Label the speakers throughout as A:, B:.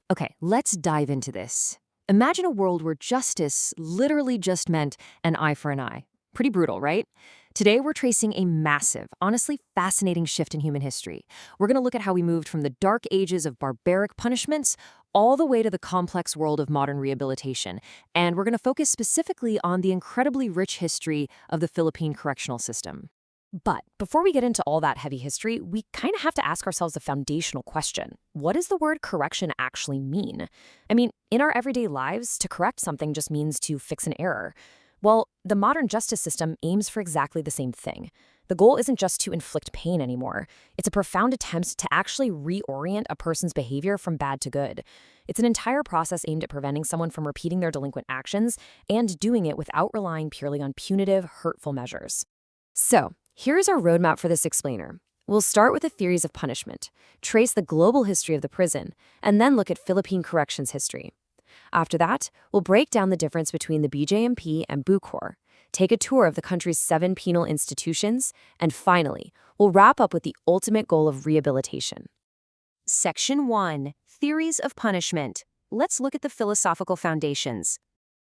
A: Okay, let's dive into this. Imagine a world where justice literally just meant an eye for an eye. Pretty brutal, right? Today, we're tracing a massive, honestly fascinating shift in human history. We're going to look at how we moved from the dark ages of barbaric punishments all the way to the complex world of modern rehabilitation. And we're going to focus specifically on the incredibly rich history of the Philippine correctional system.
B: But before we get into all that heavy history, we kind of have to ask ourselves a foundational question. What does the word correction actually mean? I mean, in our everyday lives, to correct something just means to fix an error. Well, the modern justice system aims for exactly the same thing. The goal isn't just to inflict pain anymore. It's a profound attempt to actually reorient a person's behavior from bad to good. It's an entire process aimed at preventing someone from repeating their delinquent actions and doing it without relying purely on punitive, hurtful measures. So, here's our roadmap for this explainer. We'll start with the theories of punishment, trace the global history of the prison, and then look at Philippine corrections history. After that, we'll break down the difference between the BJMP and Bucor, take a tour of the country's 7 penal institutions, and finally, we'll wrap up with the ultimate goal of rehabilitation.
A: Section 1. Theories of punishment. Let's look at the philosophical foundations.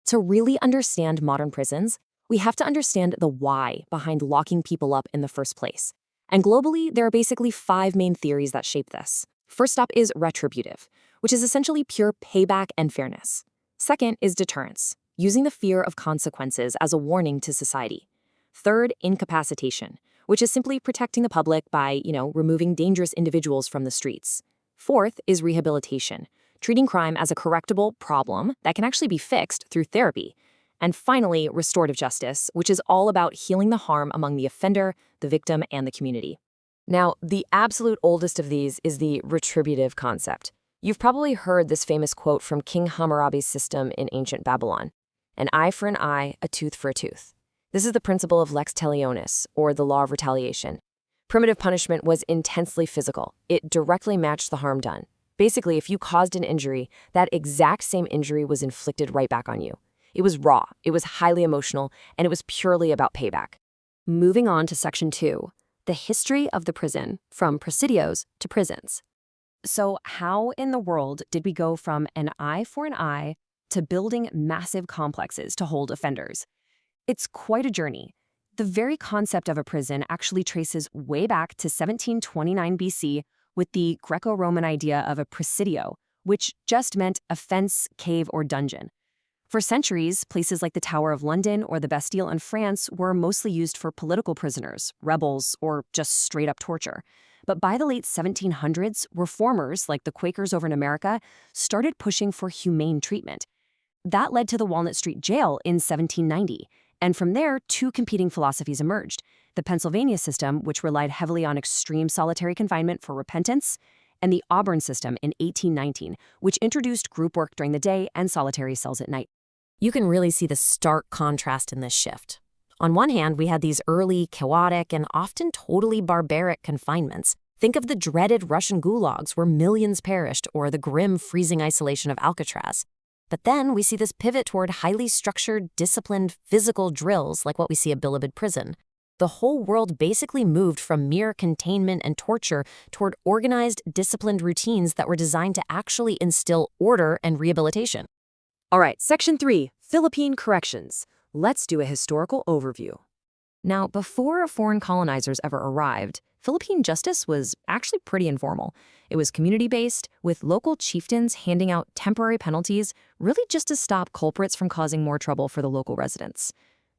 B: To really understand modern prisons, we have to understand the why behind locking people up in the first place. And globally, there are basically 5 main theories that shape this. First up is retributive, which is essentially pure payback and fairness. Second is deterrence, using the fear of consequences as a warning to society. Third, incapacitation, which is simply protecting the public by, removing dangerous individuals from the streets. Fourth is rehabilitation, treating crime as a correctable problem that can actually be fixed through therapy. And finally, restorative justice, which is all about healing the harm among the offender, the victim, and the community. Now, the absolute oldest of these is the retributive concept. You've probably heard this famous quote from King Hammurabi's system in ancient Babylon: an eye for an eye, a tooth for a tooth. This is the principle of lex talionis, or the law of retaliation. Primitive punishment was intensely physical. It directly matched the harm done. Basically, if you caused an injury, that exact same injury was inflicted right back on you. It was raw, it was highly emotional, and it was purely about payback. Moving on to Section 2, the history of the prison, from presidios to prisons. So how in the world did we go from an eye for an eye to building massive complexes to hold offenders? It's quite a journey. The very concept of a prison actually traces way back to 1729 BC with the Greco-Roman idea of a presidio, which just meant a fence, cave, or dungeon. For centuries, places like the Tower of London or the Bastille in France were mostly used for political prisoners, rebels, or just straight-up torture. But by the late 1700s, reformers, like the Quakers over in America, started pushing for humane treatment. That led to the Walnut Street Jail in 1790, and from there, 2 competing philosophies emerged: the Pennsylvania system, which relied heavily on extreme solitary confinement for repentance, and the Auburn system in 1819, which introduced group work during the day and solitary cells at night. You can really see the stark contrast in this shift. On one hand, we had these early, chaotic, and often totally barbaric confinements. Think of the dreaded Russian gulags where millions perished, or the grim freezing isolation of Alcatraz. But then we see this pivot toward highly structured, disciplined, physical drills like what we see at Bilibid Prison. The whole world basically moved from mere containment and torture toward organized, disciplined routines that were designed to actually instill order and rehabilitation. All right, Section 3, Philippine corrections. Let's do a historical overview. Now, before foreign colonizers ever arrived, Philippine justice was actually pretty informal. It was community-based, with local chieftains handing out temporary penalties, really just to stop culprits from causing more trouble for the local residents.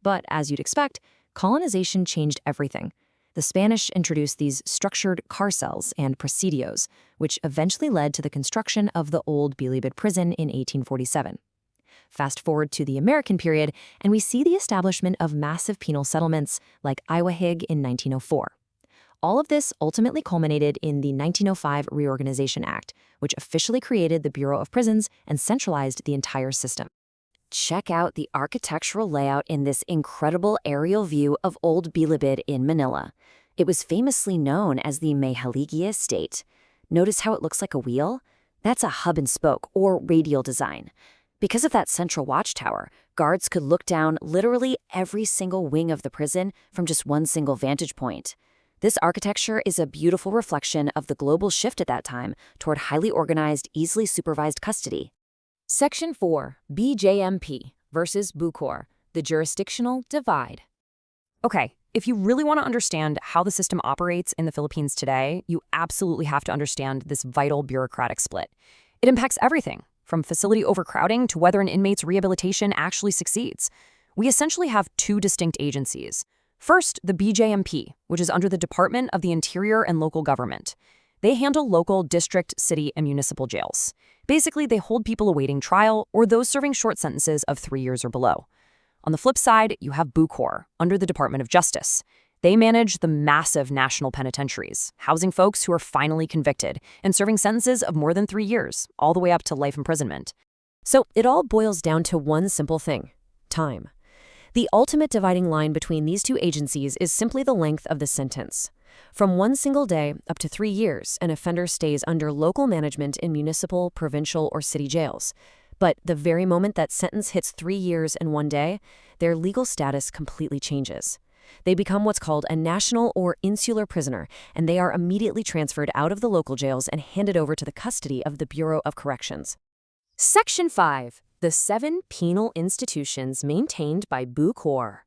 B: But as you'd expect, colonization changed everything. The Spanish introduced these structured carcels and presidios, which eventually led to the construction of the old Bilibid prison in 1847. Fast forward to the American period, and we see the establishment of massive penal settlements like Iwahig in 1904. All of this ultimately culminated in the 1905 Reorganization Act, which officially created the Bureau of Prisons and centralized the entire system. Check out the architectural layout in this incredible aerial view of Old Bilibid in Manila. It was famously known as the Mayhaligi Estate. Notice how it looks like a wheel? That's a hub and spoke, or radial design. Because of that central watchtower, guards could look down literally every single wing of the prison from just one single vantage point. This architecture is a beautiful reflection of the global shift at that time toward highly organized, easily supervised custody. Section 4, BJMP versus Bucor, the jurisdictional divide.
A: Okay, if you really want to understand how the system operates in the Philippines today, you absolutely have to understand this vital bureaucratic split. It impacts everything, from facility overcrowding to whether an inmate's rehabilitation actually succeeds. We essentially have two distinct agencies. First, the BJMP, which is under the Department of the Interior and Local Government. They handle local, district, city, and municipal jails. Basically, they hold people awaiting trial or those serving short sentences of 3 years or below. On the flip side, you have Bucor, under the Department of Justice. They manage the massive national penitentiaries, housing folks who are finally convicted and serving sentences of more than 3 years, all the way up to life imprisonment.
B: So it all boils down to one simple thing: time. The ultimate dividing line between these two agencies is simply the length of the sentence. From one single day up to 3 years, an offender stays under local management in municipal, provincial, or city jails. But the very moment that sentence hits 3 years and 1 day, their legal status completely changes. They become what's called a national or insular prisoner, and they are immediately transferred out of the local jails and handed over to the custody of the Bureau of Corrections.
A: Section 5. The 7 penal institutions maintained by Bucor.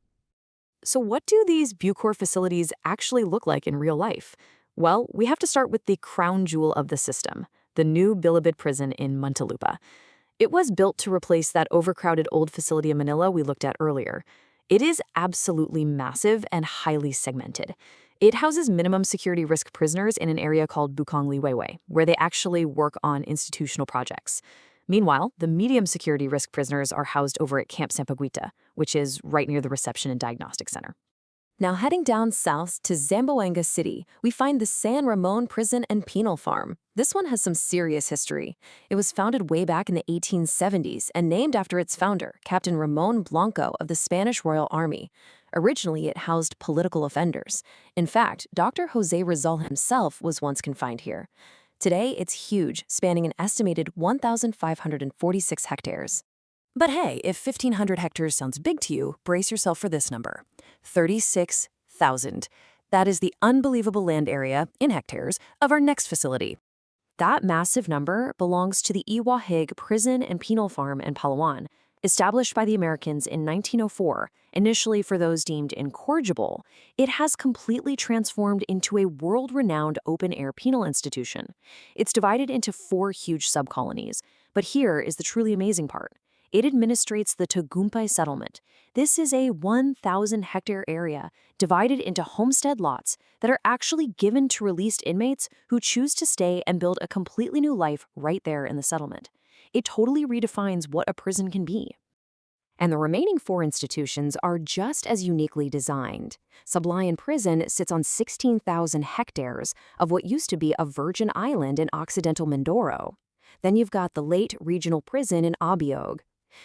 A: So what do these Bucor facilities actually look like in real life? Well, we have to start with the crown jewel of the system, the new Bilibid prison in Muntinlupa. It was built to replace that overcrowded old facility in Manila we looked at earlier. It is absolutely massive and highly segmented. It houses minimum security risk prisoners in an area called Bukong Liwewe, where they actually work on institutional projects. Meanwhile, the medium security risk prisoners are housed over at Camp Sampaguita, which is right near the reception and diagnostic center.
B: Now heading down south to Zamboanga City, we find the San Ramon Prison and Penal Farm. This one has some serious history. It was founded way back in the 1870s and named after its founder, Captain Ramon Blanco of the Spanish Royal Army. Originally, it housed political offenders. In fact, Dr. Jose Rizal himself was once confined here. Today, it's huge, spanning an estimated 1,546 hectares. But hey, if 1,500 hectares sounds big to you, brace yourself for this number: 36,000. That is the unbelievable land area, in hectares, of our next facility. That massive number belongs to the Iwahig Prison and Penal Farm in Palawan, established by the Americans in 1904, initially for those deemed incorrigible. It has completely transformed into a world-renowned open-air penal institution. It's divided into 4 huge subcolonies, but here is the truly amazing part. It administrates the Tagumpay settlement. This is a 1,000-hectare area divided into homestead lots that are actually given to released inmates who choose to stay and build a completely new life right there in the settlement. It totally redefines what a prison can be. And the remaining 4 institutions are just as uniquely designed. Sablayan Prison sits on 16,000 hectares of what used to be a virgin island in Occidental Mindoro. Then you've got the Leyte Regional Prison in Abiog.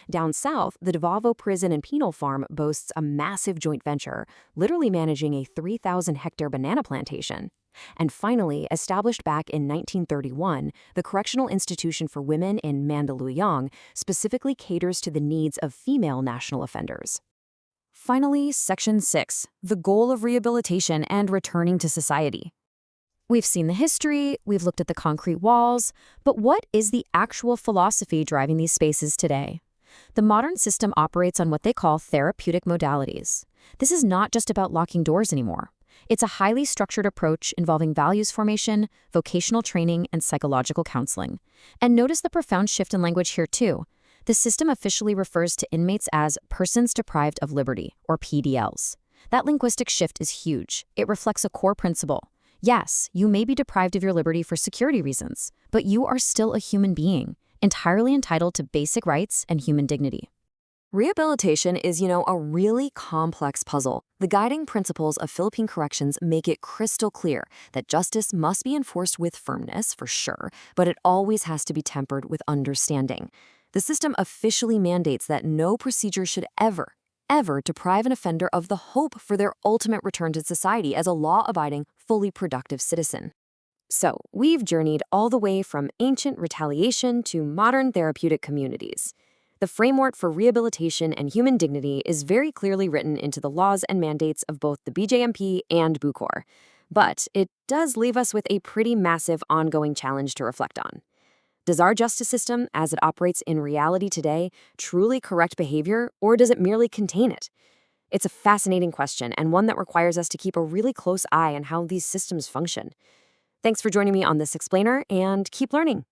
B: Down south, the Davao Prison and Penal Farm boasts a massive joint venture, literally managing a 3,000-hectare banana plantation. And finally, established back in 1931, the Correctional Institution for Women in Mandaluyong specifically caters to the needs of female national offenders. Finally, Section 6, the goal of rehabilitation and returning to society. We've seen the history, we've looked at the concrete walls, but what is the actual philosophy driving these spaces today? The modern system operates on what they call therapeutic modalities. This is not just about locking doors anymore. It's a highly structured approach involving values formation, vocational training, and psychological counseling. And notice the profound shift in language here too. The system officially refers to inmates as persons deprived of liberty, or PDLs. That linguistic shift is huge. It reflects a core principle. Yes, you may be deprived of your liberty for security reasons, but you are still a human being, entirely entitled to basic rights and human dignity. Rehabilitation is, a really complex puzzle. The guiding principles of Philippine corrections make it crystal clear that justice must be enforced with firmness, for sure, but it always has to be tempered with understanding. The system officially mandates that no procedure should ever deprive an offender of the hope for their ultimate return to society as a law-abiding, fully productive citizen. So, we've journeyed all the way from ancient retaliation to modern therapeutic communities. The framework for rehabilitation and human dignity is very clearly written into the laws and mandates of both the BJMP and Bucor. But it does leave us with a pretty massive ongoing challenge to reflect on. Does our justice system, as it operates in reality today, truly correct behavior, or does it merely contain it? It's a fascinating question, and one that requires us to keep a really close eye on how these systems function. Thanks for joining me on this explainer, and keep learning.